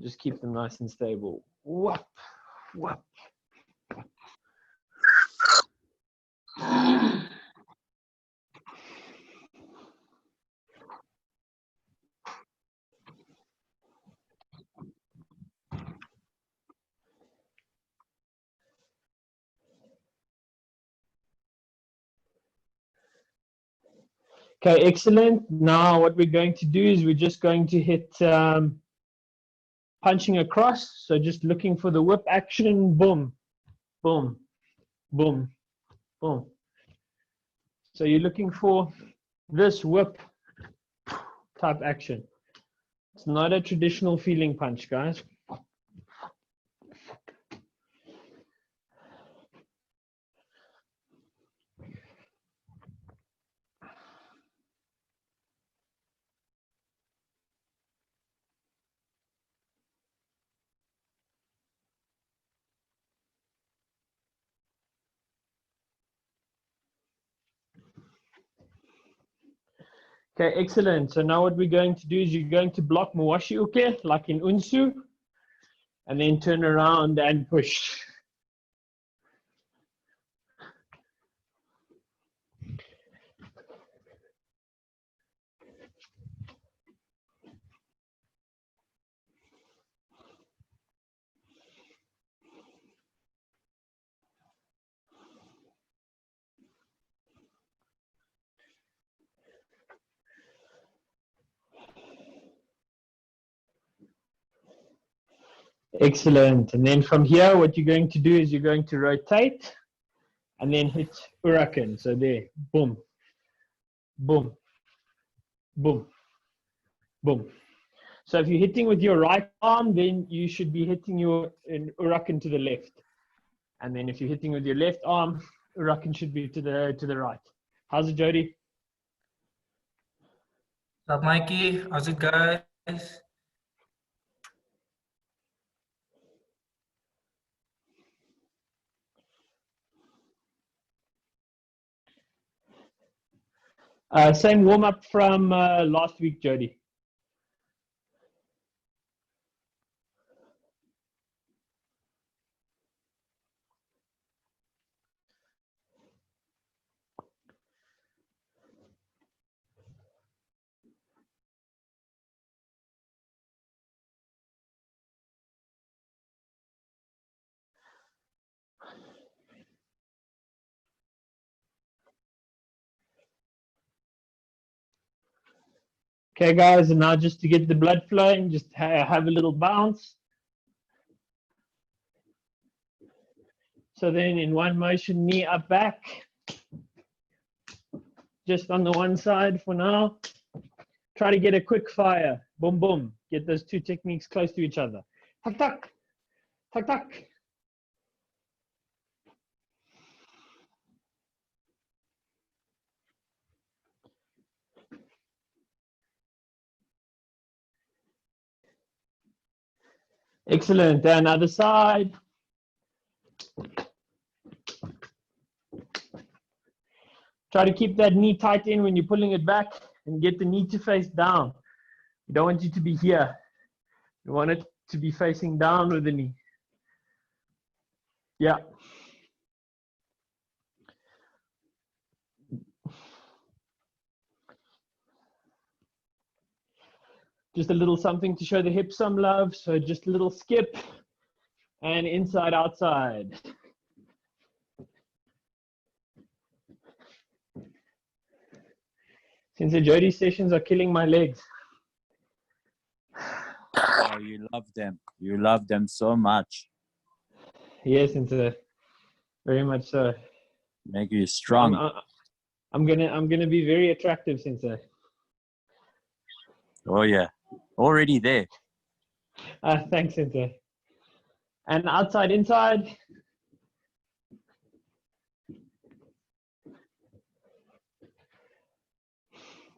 Just keep them nice and stable. Whoop, whoop. Okay, excellent. Now what we're going to do is we're just going to hit punching across. So just looking for the whip action. Boom, boom, boom, boom. So you're looking for this whip type action. It's not a traditional feeling punch, guys. Okay, excellent. So now what we're going to do is you're going to block Mawashi Uke, like in Unsu, and then turn around and push. Excellent. And then from here, what you're going to do is you're going to rotate and then hit Urakan. So there, boom, boom, boom, boom. So if you're hitting with your right arm, then you should be hitting your Urakan to the left. And then if you're hitting with your left arm, Urakan should be to the right. How's it, Jody? What's up, Mikey? How's it, guys? Same warm up from last week, Jody. Okay, guys, and now just to get the blood flowing, just have a little bounce. So then in one motion, knee up, back. Just on the one side for now. Try to get a quick fire. Boom, boom. Get those two techniques close to each other. Tak, tak. Tak, tak. Excellent. And other side. Try to keep that knee tight in when you're pulling it back and get the knee to face down. We don't want you to be here. We want it to be facing down with the knee. Yeah. Just a little something to show the hips some love. So just a little skip and inside, outside. Since the Jody sessions are killing my legs. Oh, you love them. You love them so much. Yes, very much so. Make you strong. I'm gonna be very attractive, Sensei. Oh yeah, already there. Thanks, Sensei. And outside, inside.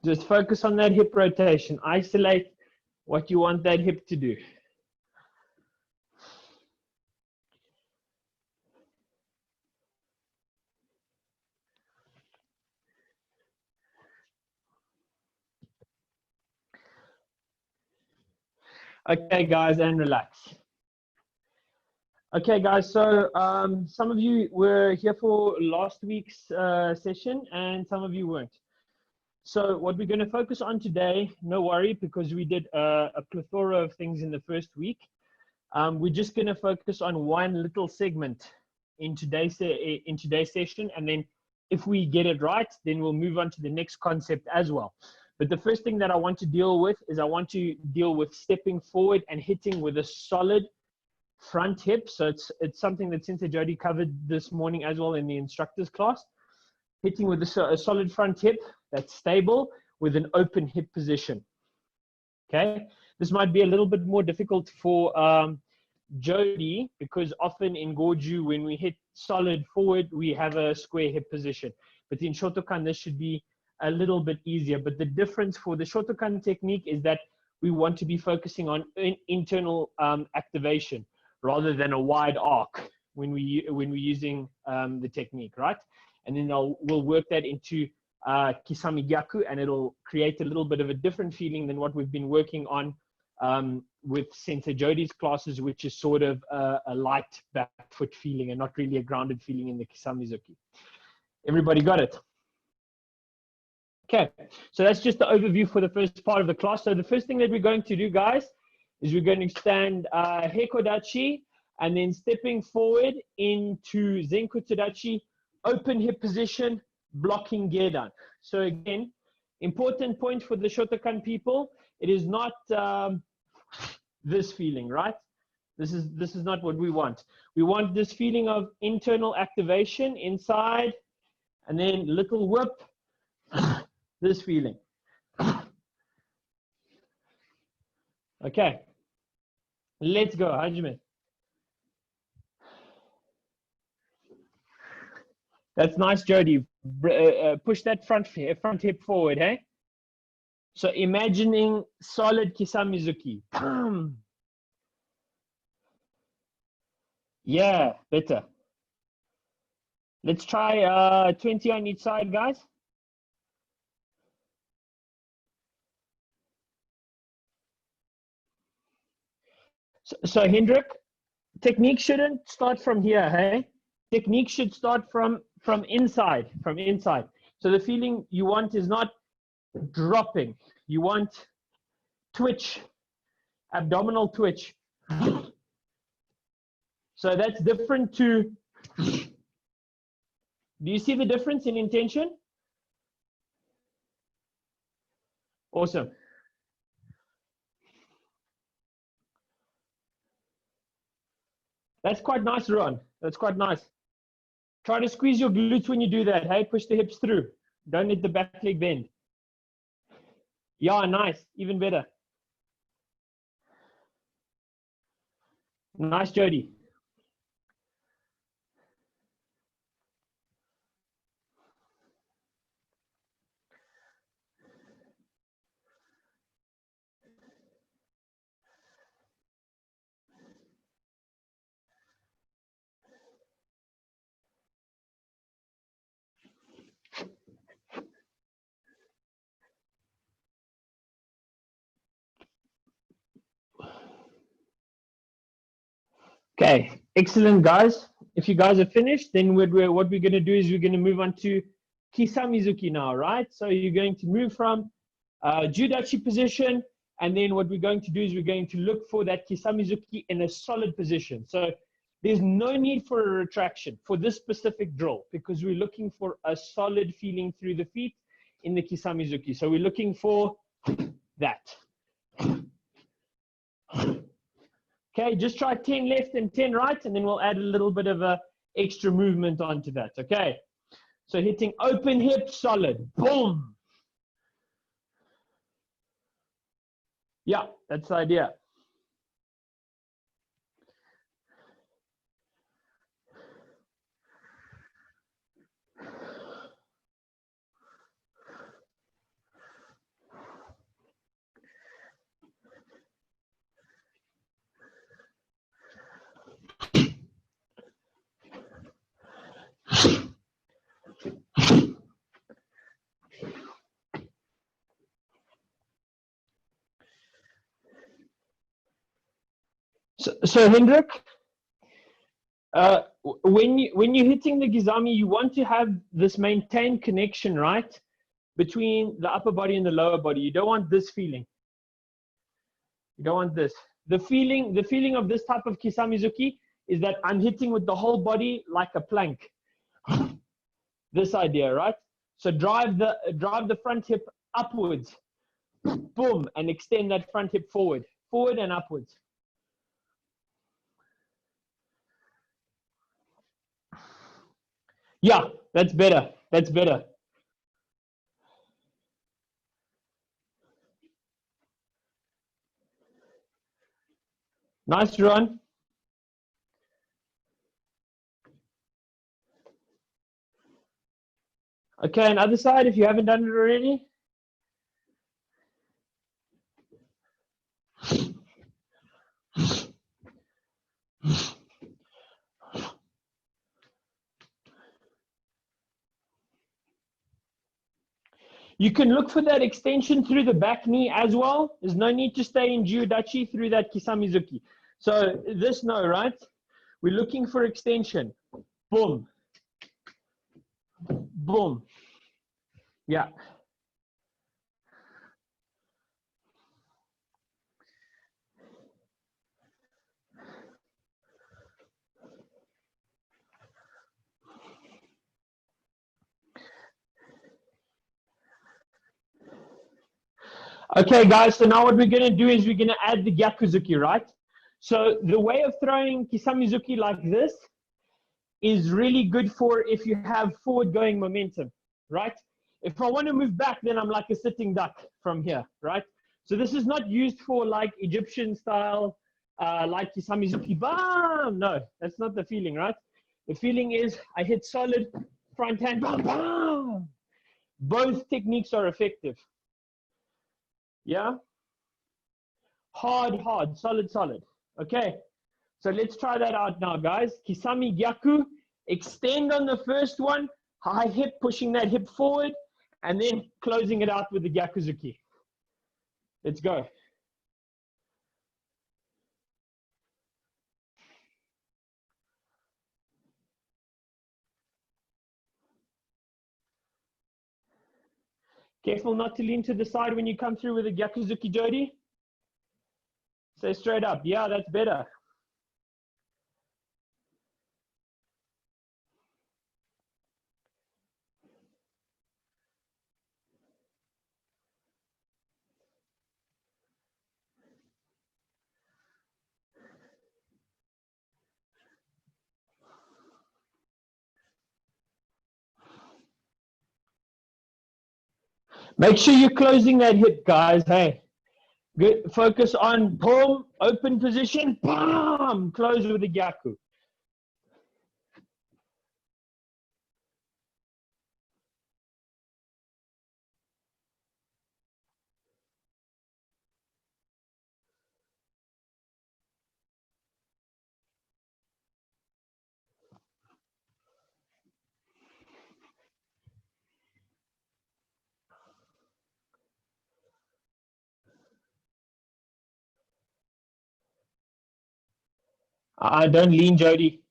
Just focus on that hip rotation. Isolate what you want that hip to do. Okay, guys, and relax. Okay, guys, so some of you were here for last week's session and some of you weren't. So what we're going to focus on today, no worry, because we did a plethora of things in the first week. We're just going to focus on one little segment in today's session, and then if we get it right, then we'll move on to the next concept as well. But the first thing that I want to deal with is I want to deal with stepping forward and hitting with a solid front hip. So it's something that Sensei Jody covered this morning as well in the instructor's class. Hitting with a solid front hip that's stable with an open hip position. Okay, this might be a little bit more difficult for Jody, because often in Goju, when we hit solid forward, we have a square hip position. But in Shotokan, this should be a little bit easier. But the difference for the Shotokan technique is that we want to be focusing on internal activation rather than a wide arc when we're using the technique, right? And then we'll work that into kizame gyaku, and it'll create a little bit of a different feeling than what we've been working on with Sensei Jody's classes, which is sort of a light back foot feeling and not really a grounded feeling in the kizame-zuki. Everybody got it? Okay, so that's just the overview for the first part of the class. So the first thing that we're going to do, guys, is we're going to stand heikodachi, and then stepping forward into zenkotodachi, open hip position, blocking gedan. So again, important point for the Shotokan people, it is not this feeling, right? This is not what we want. We want this feeling of internal activation inside, and then little whip, this feeling. Okay, let's go, Hajime. That's nice, Jody. Push that front hip forward, hey? So imagining solid kizame-zuki. Yeah, better. Let's try 20 on each side, guys. So Hendrik, technique shouldn't start from here, hey? Technique should start from inside, So the feeling you want is not dropping. You want twitch, abdominal twitch. So that's different to, do you see the difference in intention? Awesome. That's quite nice, Ron. That's quite nice. Try to squeeze your glutes when you do that. Hey, push the hips through. Don't let the back leg bend. Yeah, nice. Even better. Nice, Jody. Okay, excellent, guys. If you guys are finished, then what we're going to do is we're going to move on to kizame-zuki now, right? So you're going to move from judachi position, and then what we're going to do is we're going to look for that kizame-zuki in a solid position. So there's no need for a retraction for this specific drill, because we're looking for a solid feeling through the feet in the kizame-zuki. So we're looking for that. Okay, just try 10 left and 10 right, and then we'll add a little bit of a extra movement onto that, okay? So hitting open hip, solid, boom. Yeah, that's the idea. So Hendrik, when you're hitting the kizame, you want to have this maintained connection, right, between the upper body and the lower body. You don't want this feeling. You don't want this. The feeling of this type of kisamizuki is that I'm hitting with the whole body like a plank. This idea, right? So drive the front hip upwards, boom, and extend that front hip forward and upwards. Yeah, that's better. That's better. Nice run. Okay, and other side, if you haven't done it already. You can look for that extension through the back knee as well. There's no need to stay in Jiudachi through that kisamizuki. So this no, right? We're looking for extension. Boom. Boom. Yeah. Okay, guys, so now what we're going to do is we're going to add the gyakuzuki, right? So the way of throwing kisamizuki like this is really good for if you have forward going momentum, right? If I want to move back, then I'm like a sitting duck from here, right? So this is not used for like Egyptian style, like kisamizuki, bam! No, that's not the feeling, right? The feeling is I hit solid front hand, bam, bam! Both techniques are effective. Yeah? Hard, solid. Okay, so let's try that out now, guys. Kisame gyaku, extend on the first one, high hip, pushing that hip forward, and then closing it out with the gyakuzuki. Let's go. Careful not to lean to the side when you come through with a gyakuzuki, Jody. Stay straight up. Yeah, that's better. Make sure you're closing that hip, guys. Hey, good. Focus on boom, open position, bam, close with the gyaku. Don't lean, Jody.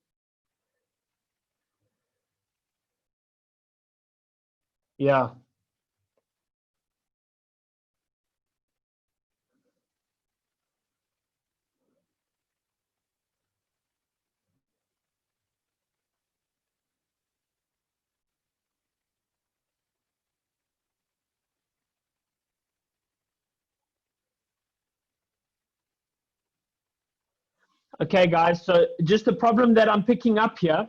Yeah. Okay, guys, so just the problem that I'm picking up here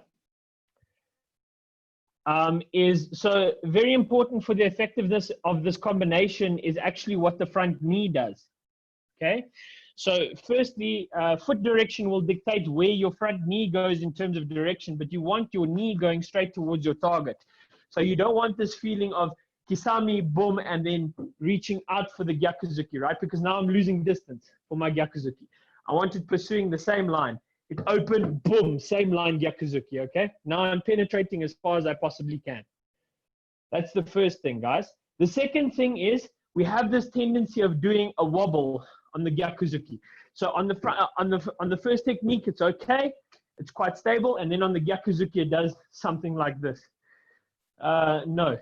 is, so very important for the effectiveness of this combination is actually what the front knee does, okay? So firstly, foot direction will dictate where your front knee goes in terms of direction, but you want your knee going straight towards your target. So you don't want this feeling of kisame, boom, and then reaching out for the gyakuzuki, right? Because now I'm losing distance for my gyakuzuki. I want it pursuing the same line. It open, boom, same line gyakuzuki, okay? Now I'm penetrating as far as I possibly can. That's the first thing, guys. The second thing is we have this tendency of doing a wobble on the gyakuzuki. So on the front, on the first technique, it's okay. It's quite stable. And then on the Gyakuzuki, it does something like this. No,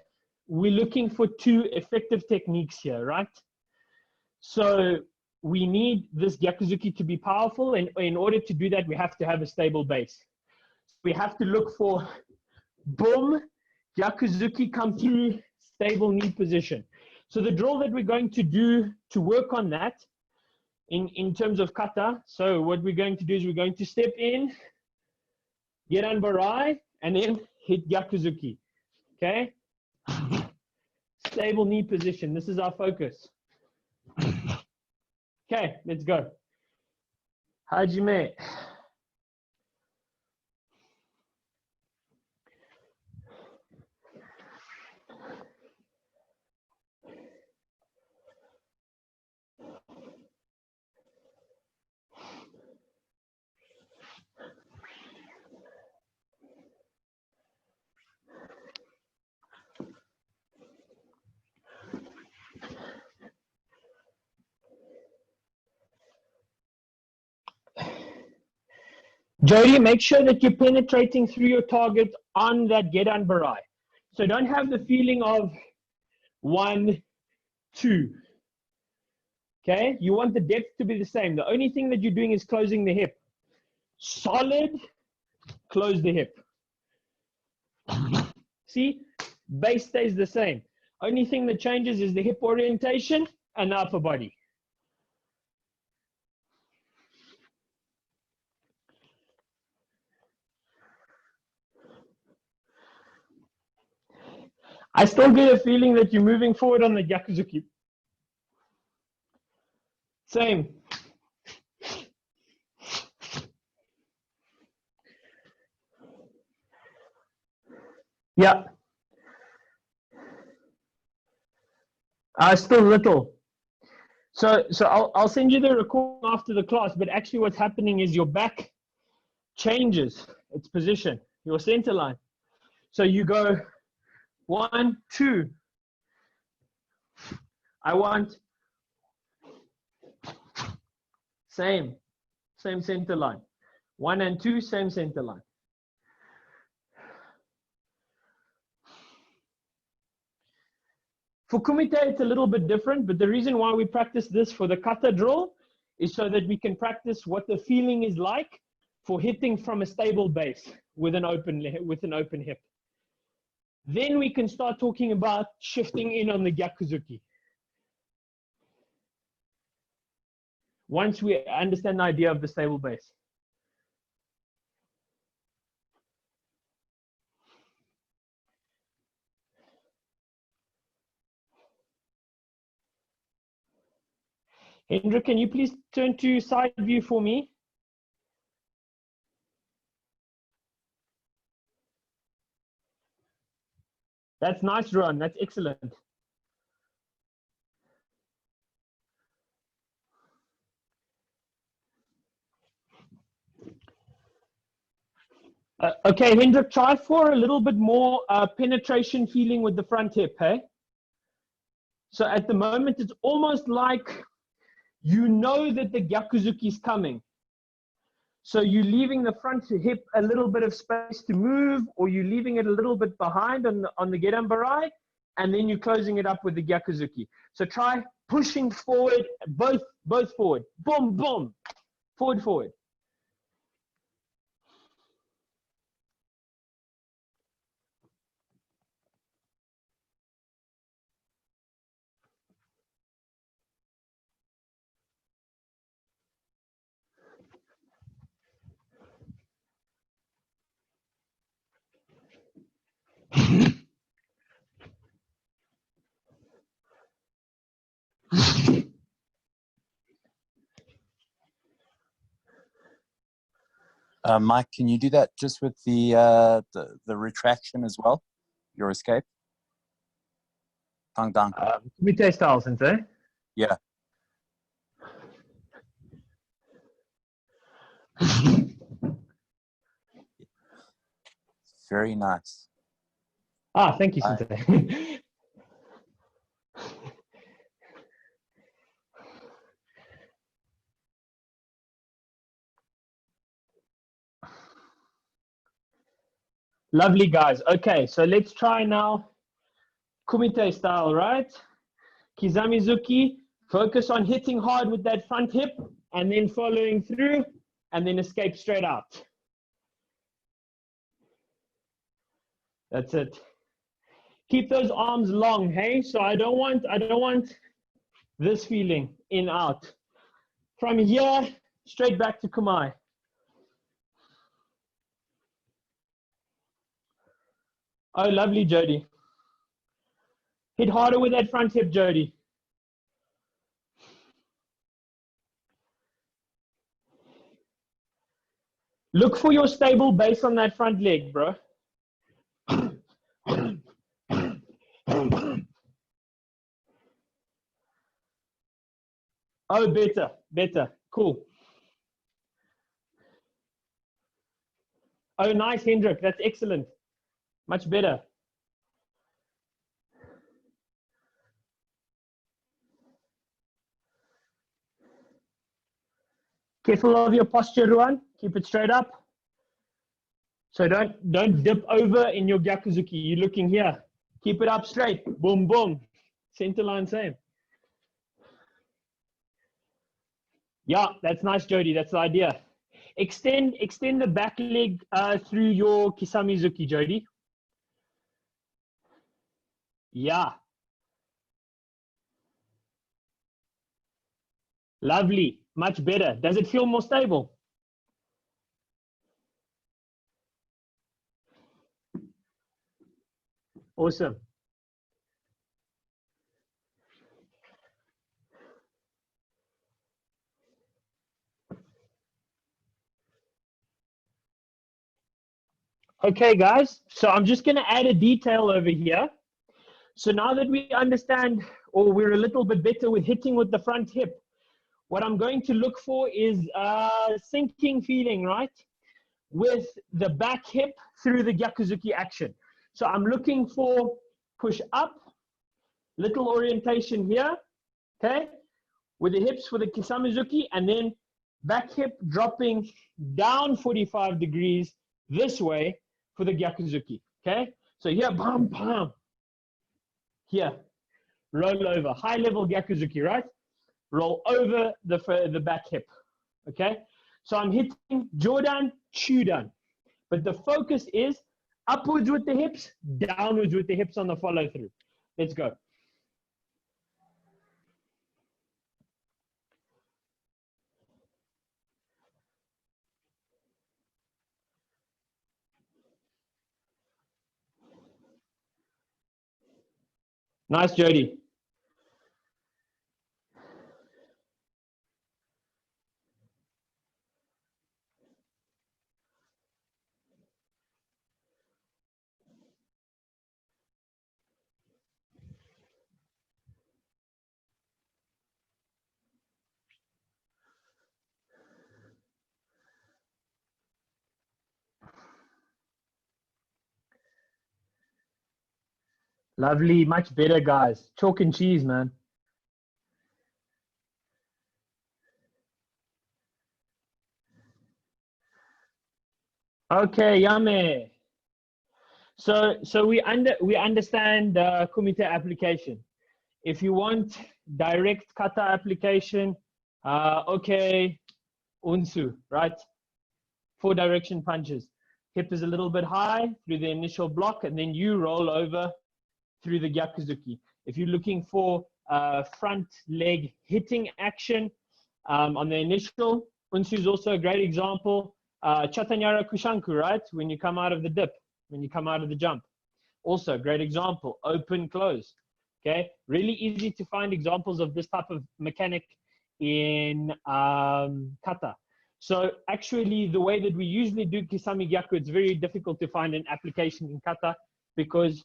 we're looking for two effective techniques here, right? So we need this Gyakuzuki to be powerful. And in order to do that, we have to have a stable base. We have to look for boom, Gyakuzuki, come through, stable knee position. So the drill that we're going to do to work on that in terms of kata, so what we're going to do is we're going to step in, get on barai, and then hit Gyakuzuki, okay? Stable knee position, this is our focus. Okay, let's go. Hajime. Jody, make sure that you're penetrating through your target on that get on barai. So don't have the feeling of 1, 2. Okay, you want the depth to be the same. The only thing that you're doing is closing the hip. Solid, close the hip. See, base stays the same. Only thing that changes is the hip orientation and the upper body. I still get a feeling that you're moving forward on the Gyakuzuki. Same. Yeah. Still little. So I'll send you the recording after the class, but actually what's happening is your back changes its position, your center line. So you go 1, 2. I want same center line. 1 and 2, same center line. For kumite, it's a little bit different, but the reason why we practice this for the kata drill is so that we can practice what the feeling is like for hitting from a stable base with an open hip. Then we can start talking about shifting in on the Gyakuzuki. Once we understand the idea of the stable base. Hendrik, can you please turn to side view for me? That's nice, Ron. That's excellent. Okay, Hendrik, try for a little bit more penetration feeling with the front hip, hey? So at the moment, it's almost like you know that the Gyakuzuki is coming. So you're leaving the front hip a little bit of space to move, or you're leaving it a little bit behind on the Gedan Barai, and then you're closing it up with the Gyakuzuki. So try pushing forward, both forward. Boom, boom. Forward, forward. Mike, can you do that just with the retraction as well? Your escape? Tang dang. Kumite style, Sensei. Yeah. Very nice. Ah, thank you, Sensei. Lovely, guys. Okay, so let's try now kumite style, right? Kizamizuki, focus on hitting hard with that front hip and then following through and then escape straight out. That's it. Keep those arms long, hey? So I don't want this feeling in out. From here, straight back to Kumai. Oh, lovely, Jody. Hit harder with that front hip, Jody. Look for your stable base on that front leg, bro. Oh, better, better. Cool. Oh, nice, Hendrik. That's excellent. Much better. Careful of your posture, Ruan. Keep it straight up. So don't dip over in your gyakuzuki. You're looking here. Keep it up straight. Boom, boom. Center line, same. Yeah, that's nice, Jody. That's the idea. Extend the back leg through your kisamizuki, Jody. Yeah. Lovely. Much better. Does it feel more stable? Awesome. Okay, guys. So I'm just going to add a detail over here. So now that we understand, or we're a little bit better with hitting with the front hip, what I'm going to look for is sinking feeling, right? With the back hip through the gyakuzuki action. So I'm looking for push up, little orientation here, okay? With the hips for the kisamizuki, and then back hip dropping down 45 degrees this way for the gyakuzuki, okay? So here, bam, bam. Here, roll over, high level gyakuzuki, right? Roll over the back hip, okay? So I'm hitting Jordan, Chudan. But the focus is upwards with the hips, downwards with the hips on the follow through. Let's go. Nice, Jody. Lovely, much better, guys. Chalk and cheese, man. Okay, yummy. So we understand the kumite application. If you want direct kata application, okay, unsu, right? 4 direction punches. Hip is a little bit high through the initial block, and then you roll over through the gyakuzuki. If you're looking for front leg hitting action on the initial, unsu is also a great example. Chatanyara kushanku, right? When you come out of the dip, when you come out of the jump. Also, great example, open, close. Okay, really easy to find examples of this type of mechanic in kata. So actually, the way that we usually do kisame gyaku, it's very difficult to find an application in kata because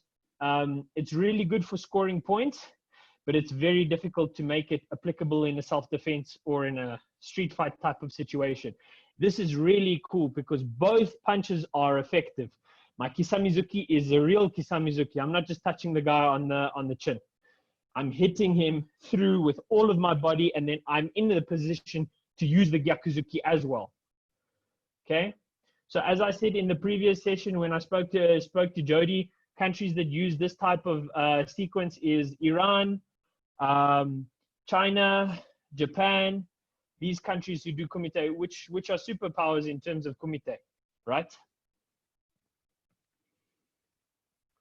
it's really good for scoring points, but it's very difficult to make it applicable in a self-defense or in a street fight type of situation. This is really cool because both punches are effective. My kisamizuki is a real kisamizuki. I'm not just touching the guy on the chin. I'm hitting him through with all of my body, and then I'm in the position to use the gyakuzuki as well. Okay, So as I said in the previous session when I spoke to Jody, countries that use this type of sequence is Iran, China, Japan, these countries who do kumite, which are superpowers in terms of kumite, right?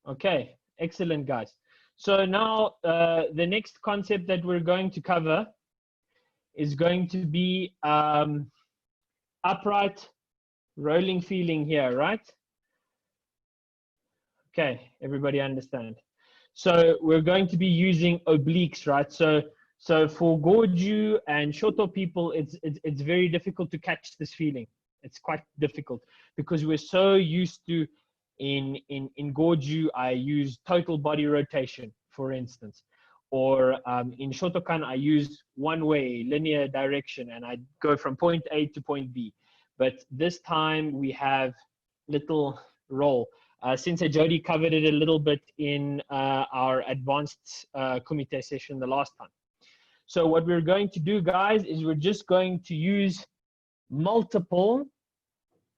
Okay, excellent, guys. So now the next concept that we're going to cover is going to be upright rolling feeling here, right? Okay, everybody understand. So we're going to be using obliques, right? So for Goju and Shoto people, it's very difficult to catch this feeling. It's quite difficult because we're so used to in Goju, I use total body rotation, for instance, or in Shotokan, I use one way linear direction, and I go from point A to point B. But this time we have little roll. Since Jody covered it a little bit in our advanced kumite session the last time. So what we're going to do, guys, is we're just going to use multiple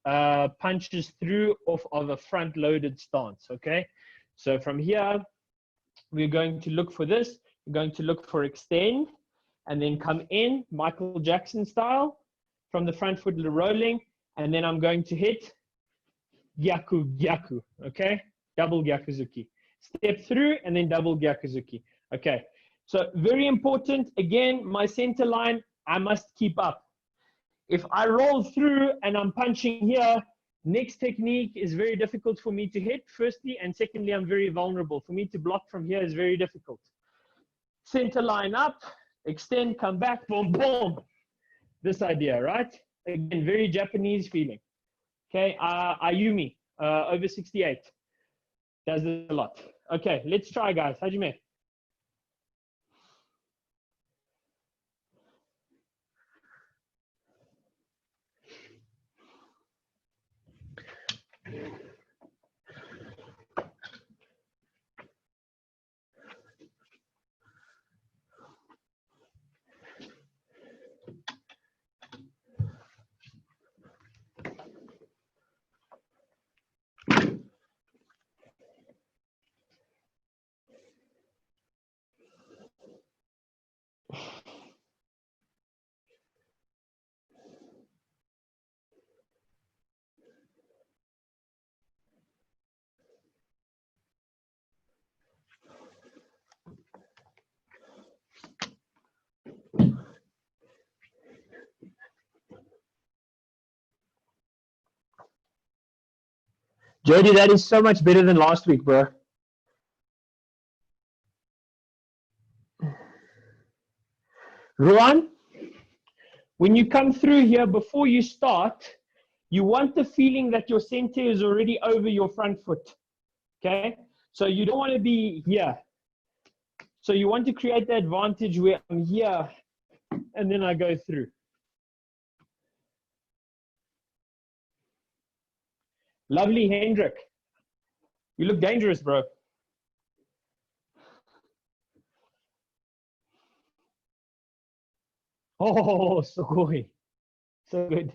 punches through of a front-loaded stance, okay? So from here, we're going to look for this. We're going to look for extend, and then come in, Michael Jackson style, from the front foot rolling, and then I'm going to hit Gyaku, Gyaku, okay? Double Gyakuzuki. Step through and then double Gyakuzuki, okay? So very important, again, my center line, I must keep up. If I roll through and I'm punching here, next technique is very difficult for me to hit, firstly, and secondly, I'm very vulnerable. For me to block from here is very difficult. Center line up, extend, come back, boom, boom. This idea, right? Again, very Japanese feeling. Okay, Ayumi, over 68, does this a lot. Okay, let's try, guys. Hajime. Jody, that is so much better than last week, bro. Ruan, when you come through here, before you start, you want the feeling that your center is already over your front foot, okay? So you don't want to be here. So you want to create the advantage where I'm here, and then I go through. Lovely, Hendrik. You look dangerous, bro. Oh, so good. So good.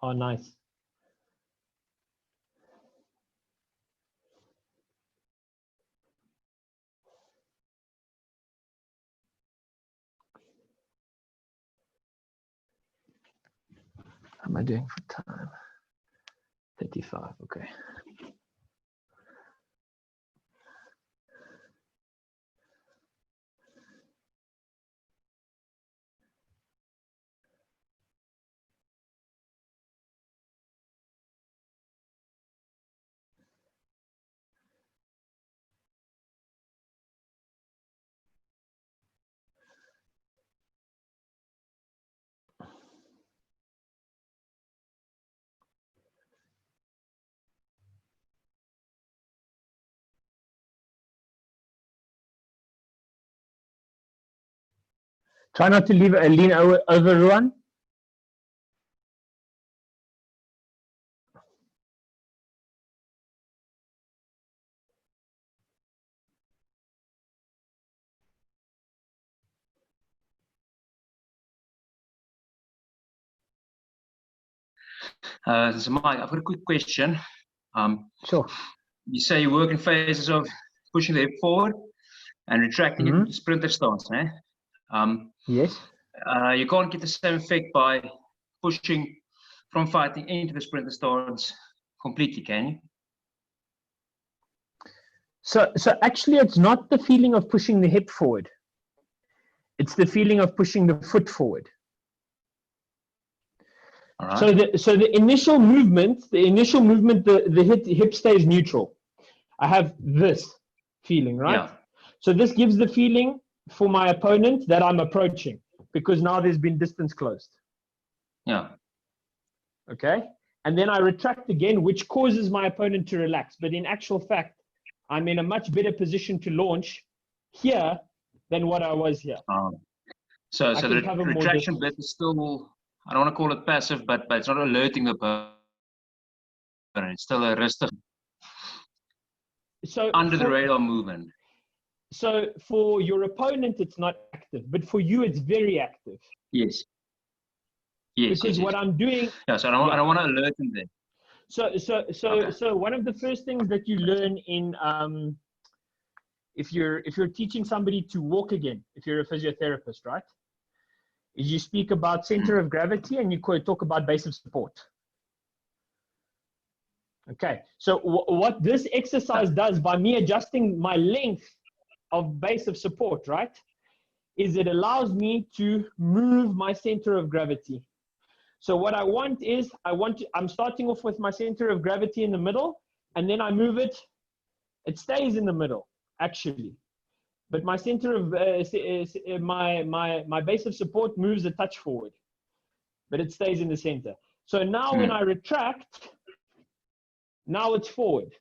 Oh, nice. How am I doing for time? 35, okay. Try not to leave a lean over Ruan. So Mike, I've got a quick question. Sure. You say you work in phases of pushing the hip forward and retracting it into sprinter stance, eh? Yes. You can't get the same effect by pushing from fighting into the sprinter stance completely, can you? So actually, it's not the feeling of pushing the hip forward. It's the feeling of pushing the foot forward. All right. So the initial movement, the hip stays neutral. I have this feeling, right? Yeah. So this gives the feeling for my opponent that I'm approaching because now there's been distance closed. Yeah. Okay. And then I retract again, which causes my opponent to relax. But in actual fact, I'm in a much better position to launch here than what I was here. So I the can cover more retraction distance. bit is still, I don't want to call it passive, but it's not alerting the opponent. It's still a resting So under the radar movement. So for your opponent, it's not active, but for you, it's very active. Yes. Yes. Because what I'm doing. Yeah. So I don't want to alert them there. So one of the first things that you learn in if you're teaching somebody to walk again, if you're a physiotherapist, right, is you speak about center of gravity and you talk about base of support. Okay, so what this exercise does by me adjusting my length of base of support, right, is it allows me to move my center of gravity. So what I want is, I'm starting off with my center of gravity in the middle, and then I move it. It stays in the middle, actually. But my center of, my base of support moves a touch forward, but it stays in the center. So now when I retract, now it's forward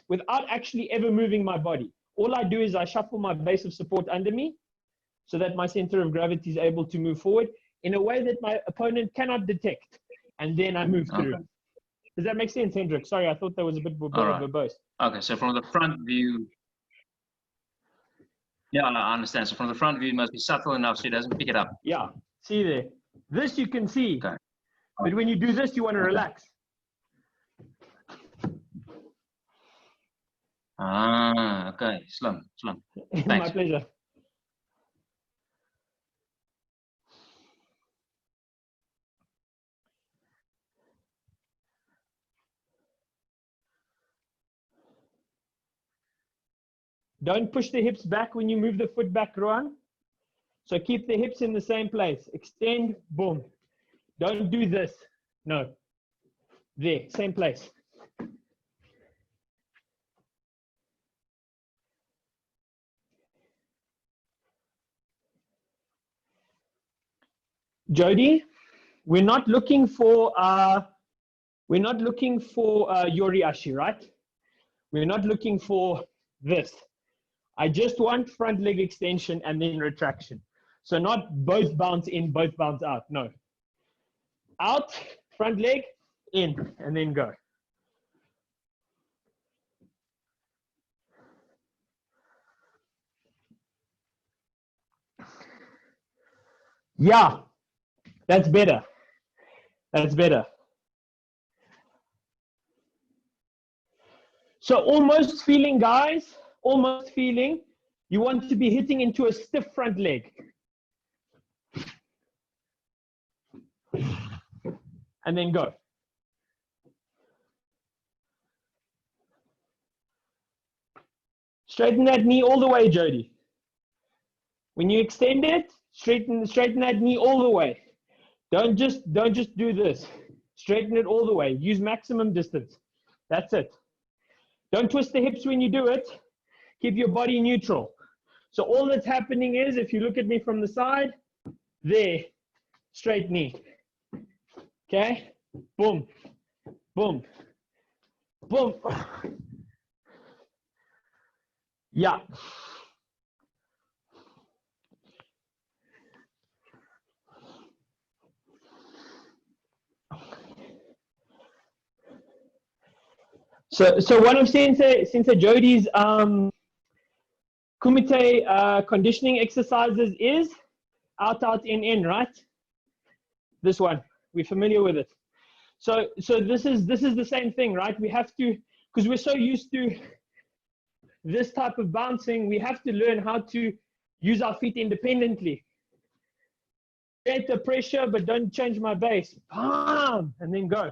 without actually ever moving my body. All I do is I shuffle my base of support under me so that my center of gravity is able to move forward in a way that my opponent cannot detect. And then I move through. Does that make sense, Hendrik? Sorry, I thought that was a bit verbose. Okay, so from the front view, yeah, I understand. So from the front view, it must be subtle enough so it doesn't pick it up. Yeah, see there. This you can see. Okay. But when you do this, you want to relax. Okay. Slim. My Thanks. pleasure. Don't push the hips back when you move the foot back, Rohan. So keep the hips in the same place. Extend, boom. Don't do this. No. There, same place. Jody, we're not looking for Yoriashi, right? We're not looking for this. I just want front leg extension and then retraction. So not both bounce in, both bounce out. No. Out, front leg, in, and then go. Yeah, that's better. That's better. So almost feeling, guys, almost feeling, you want to be hitting into a stiff front leg. And then go. Straighten that knee all the way, Jody. When you extend it, straighten that knee all the way. Don't just do this. Straighten it all the way. Use maximum distance. That's it. Don't twist the hips when you do it. Keep your body neutral. So all that's happening is, if you look at me from the side, there, straight knee. Okay? Boom, boom, boom. Yeah. So one of Sensei Jody's Kumite conditioning exercises is out, in, right? This one, we're familiar with it. So this is the same thing, right? We have to, because we're so used to this type of bouncing, we have to learn how to use our feet independently. Create the pressure, but don't change my base. Bam! And then go.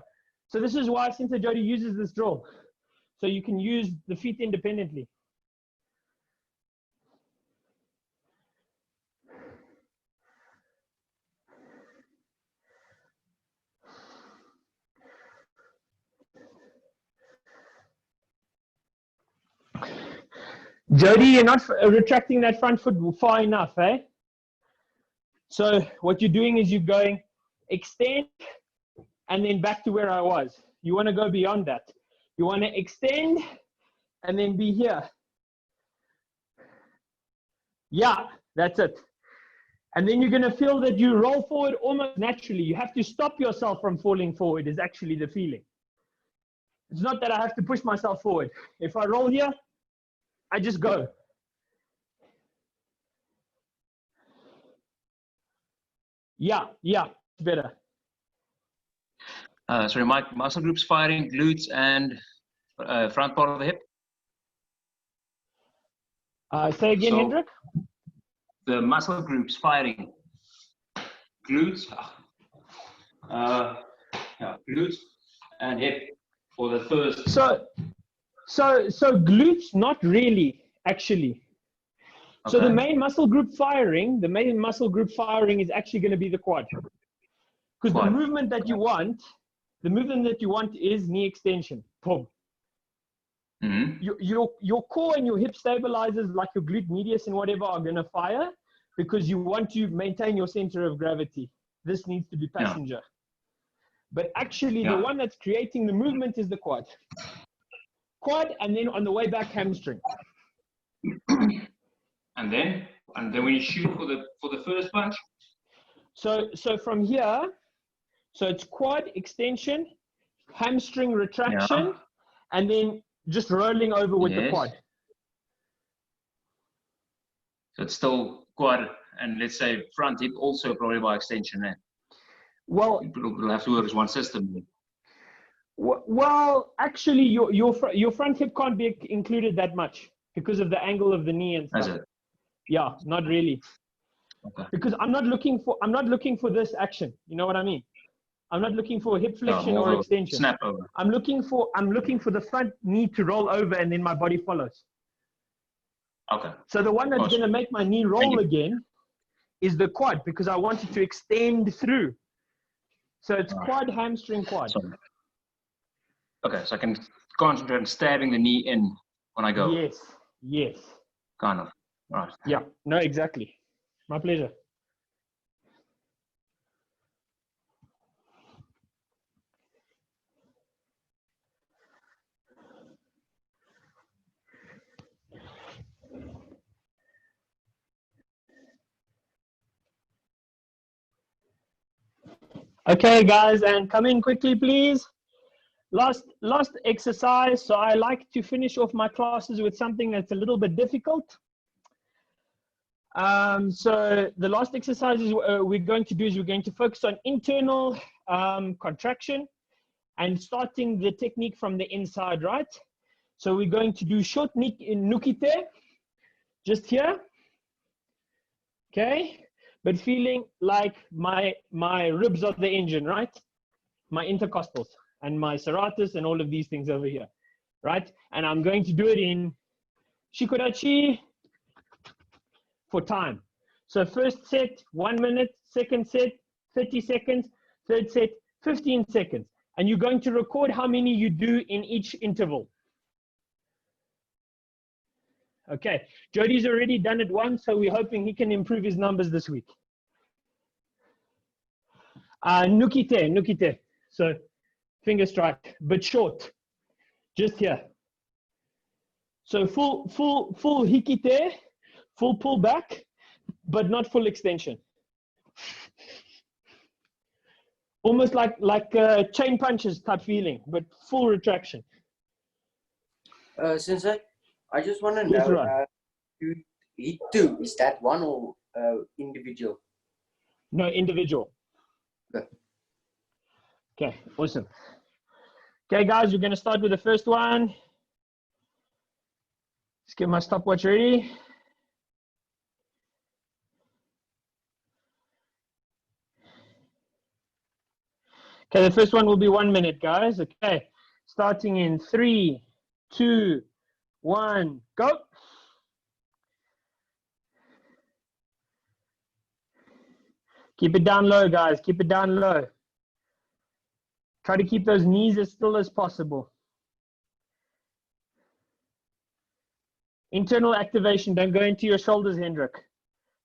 So this is why Sensei Jody uses this drill. So you can use the feet independently. Jody, you're not retracting that front foot far enough, eh? So what you're doing is you're going extend and then back to where I was. You want to go beyond that. You want to extend and then be here. Yeah, that's it. And then you're going to feel that you roll forward almost naturally. You have to stop yourself from falling forward is actually the feeling. It's not that I have to push myself forward. If I roll here, I just go. Yeah, better. Sorry, Mike, muscle groups firing, glutes and front part of the hip. Say again, So, Hendrik? The muscle groups firing, glutes, glutes and hip for the first. So glutes, not really, actually. So Okay. the main muscle group firing is actually going to be the quad. Because the movement that you want, is knee extension. Boom. Mm-hmm. Your core and your hip stabilizers, like your glute medius and whatever, are going to fire because you want to maintain your center of gravity. This needs to be passenger. Yeah. But actually, the one that's creating the movement is the quad. Quad, and then on the way back, hamstring. And then when you shoot for the first punch. So from here, so it's quad extension, hamstring retraction, and then just rolling over with the quad. So it's still quad, and let's say front hip also probably by extension then. Well, it'll have to work as one system. Well, actually, your front hip can't be included that much because of the angle of the knee and stuff. Yeah, not really. Okay. Because I'm not looking for this action. You know what I mean? I'm not looking for hip flexion or extension. Snap over. I'm looking for the front knee to roll over and then my body follows. Okay. So the one that's going to make my knee roll again is the quad because I want it to extend through. So it's quad, hamstring, quad. Sorry. Okay, so I can concentrate on stabbing the knee in when I go. Yes. Kind of. All right. Yeah, no, exactly. My pleasure. Okay, guys, and come in quickly, please. Last exercise. So I like to finish off my classes with something that's a little bit difficult. So the last exercise we're going to focus on internal contraction and starting the technique from the inside, right? So we're going to do short nukite, just here, okay? But feeling like my ribs are the engine, right? My intercostals and my serratus and all of these things over here, right? And I'm going to do it in shikodachi for time. So first set, 1 minute, second set, 30 seconds, third set, 15 seconds. And you're going to record how many you do in each interval. Okay, Jody's already done it once, so we're hoping he can improve his numbers this week. Nukite, so finger strike, but short, just here. So full hikite, full pull back, but not full extension. Almost like chain punches type feeling, but full retraction. Sensei, I just want to know, Shito, is that one or individual? No, individual. Okay. Okay, awesome. Okay, guys, we're going to start with the first one. Let's get my stopwatch ready. Okay, the first one will be 1 minute, guys. Okay, starting in 3, 2, 1, go. Keep it down low, guys. Keep it down low. Try to keep those knees as still as possible. Internal activation. Don't go into your shoulders, Hendrik.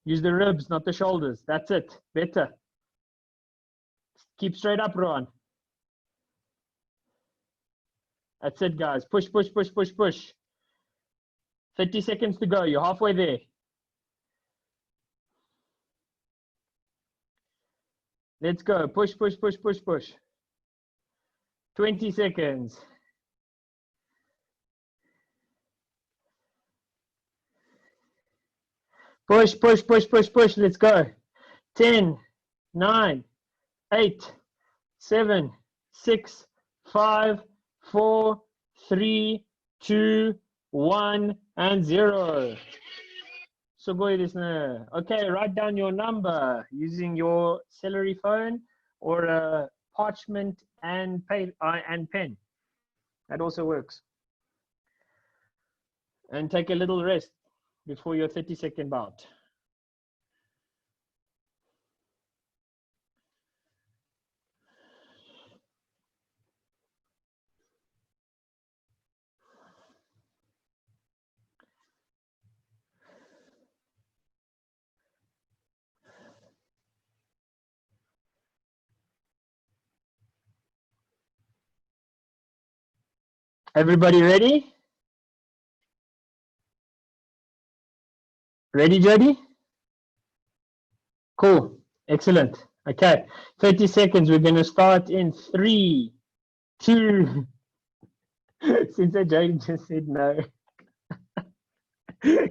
Use the ribs, not the shoulders. That's it. Better. Keep straight up, Rohan. That's it, guys. Push, push, push, push, push. 30 seconds to go. You're halfway there. Let's go. Push, push, push, push, push. 20 seconds. Push, push, push, push, push. Let's go. 10, 9, 8, 7, 6, 5, 4, 3, 2, 1, and 0. So go listener. Okay, write down your number using your celery phone or a parchment and pen. That also works. And take a little rest before your 30-second bout. Everybody ready? Ready, Jody? Cool. Excellent. Okay. 30 seconds. We're going to start in 3, 2. Since Jody just said no.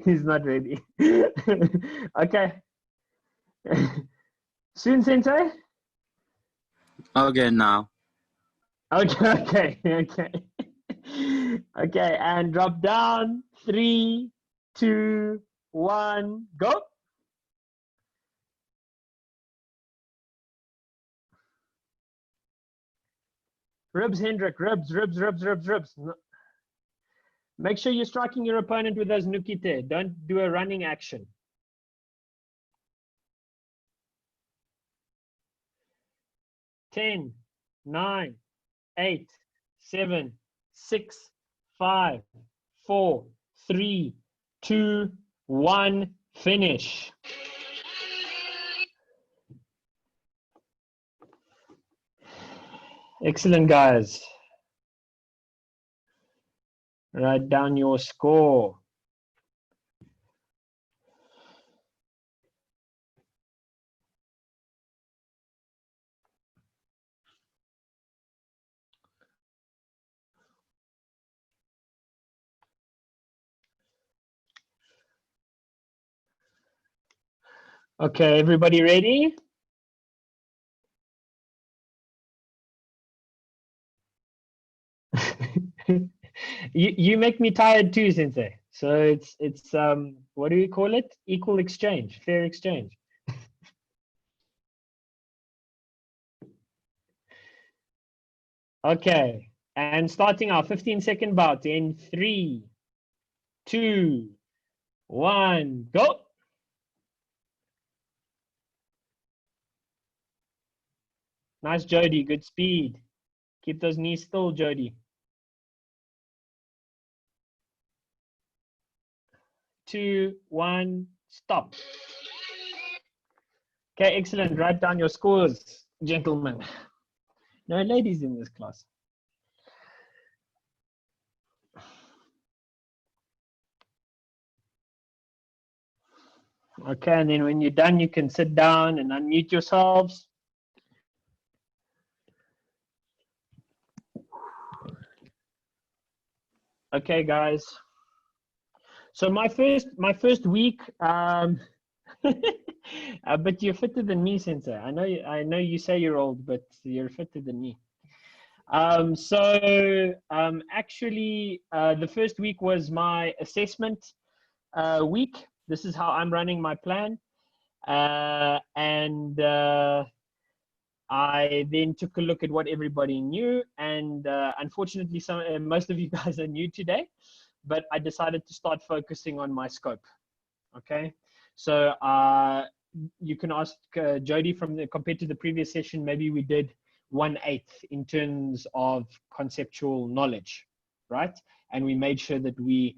He's not ready. Okay. Soon, Sensei? Okay, now. Okay. Okay, and drop down. 3, 2, 1, go. Ribs, Hendrik, ribs. No. Make sure you're striking your opponent with those nukite. Don't do a running action. Ten, 9, 8, 7, 6, 5, 4, 3, 2, 1, finish. Excellent, guys. Write down your score. Okay, everybody ready? You make me tired too, Sensei. So it's what do you call it? Equal exchange, fair exchange. Okay, and starting our 15-second bout in 3, 2, 1, go. Nice, Jody. Good speed. Keep those knees still, Jody. 2, 1, stop. Okay, excellent. Write down your scores, gentlemen. No ladies in this class. Okay, and then when you're done, you can sit down and unmute yourselves. Okay, guys. So my first week, but you're fitter than me, Sensei. I know you say you're old, but you're fitter than me. Actually, the first week was my assessment week. This is how I'm running my plan. I then took a look at what everybody knew, and unfortunately, most of you guys are new today, but I decided to start focusing on my scope. Okay, so you can ask Jody compared to the previous session, maybe we did 1/8 in terms of conceptual knowledge, right? And we made sure that we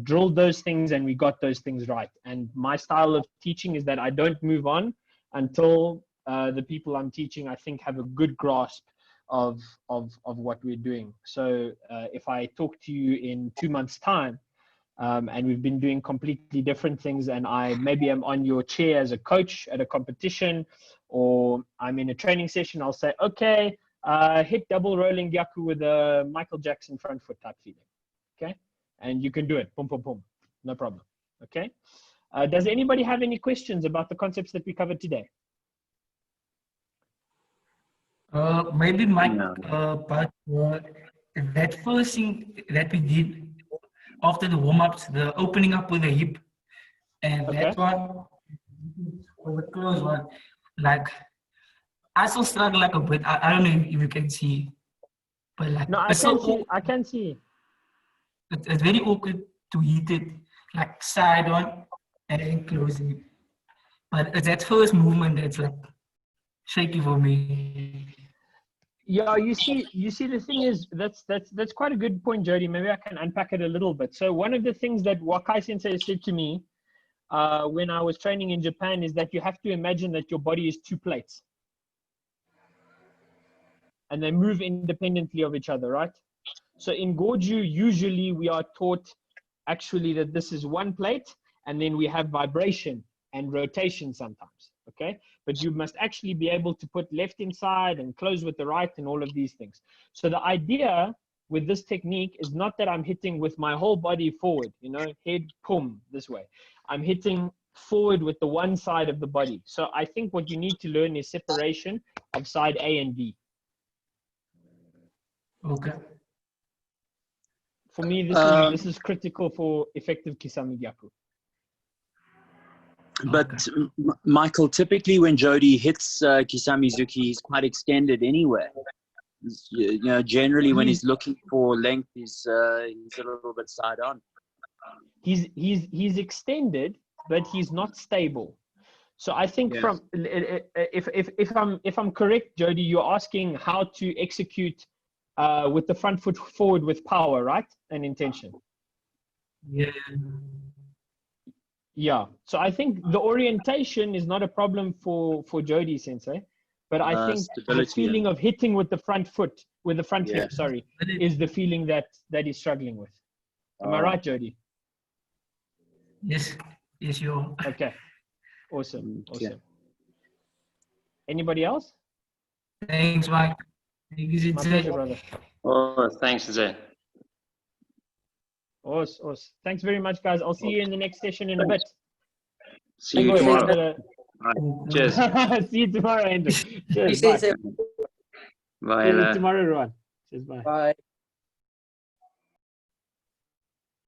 drilled those things and we got those things right. And my style of teaching is that I don't move on until the people I'm teaching, I think, have a good grasp of what we're doing. So if I talk to you in 2 months' time, and we've been doing completely different things, and maybe I'm on your chair as a coach at a competition, or I'm in a training session, I'll say, okay, hit double rolling gyaku with a Michael Jackson front foot type feeling. Okay, and you can do it, boom, boom, boom, no problem. Okay, does anybody have any questions about the concepts that we covered today? Maybe Mike, but that first thing that we did after the warm-ups, the opening up with the hip, and Okay. that one, or the close one, like, I still struggle like a bit. I don't know if you can see, but like, No, I can see. It's very awkward to hit it, like side on and then closing it. But it's that first movement that's like shaky for me. Yeah, you see, the thing is, that's quite a good point, Jody. Maybe I can unpack it a little bit. So one of the things that Wakai Sensei said to me when I was training in Japan is that you have to imagine that your body is 2 plates. And they move independently of each other, right? So in Goju, usually we are taught actually that this is 1 plate, and then we have vibration and rotation sometimes, okay? But you must actually be able to put left inside and close with the right and all of these things. So the idea with this technique is not that I'm hitting with my whole body forward, you know, head, pum, this way. I'm hitting forward with the one side of the body. So I think what you need to learn is separation of side A and B. Okay. For me, this is critical for effective kizame gyaku. But Okay. Michael, typically when Jody hits Kisame Zuki, he's quite extended anyway. You know, generally when he's looking for length, he's a little bit side on. He's extended, but he's not stable. So I think from if I'm correct, Jody, you're asking how to execute with the front foot forward with power, right? And intention. Yeah. Yeah. So I think the orientation is not a problem for Jody Sensei, but I think the feeling of hitting with the front foot, with the front hip, sorry, is the feeling that he's struggling with. Am I right, Jody? Yes. Yes, you are. Okay. Awesome. Awesome. Anybody else? Thanks, Mike. Thank you, My Zitze. pleasure, brother. Oh, thanks, Zé. Awesome. Thanks very much, guys. I'll see you in the next session in a bit. See you tomorrow. Tomorrow. Cheers. See you tomorrow, Andrew. Cheers. Stay Bye. safe. Bye. See you tomorrow, everyone. Cheers. Bye. Bye.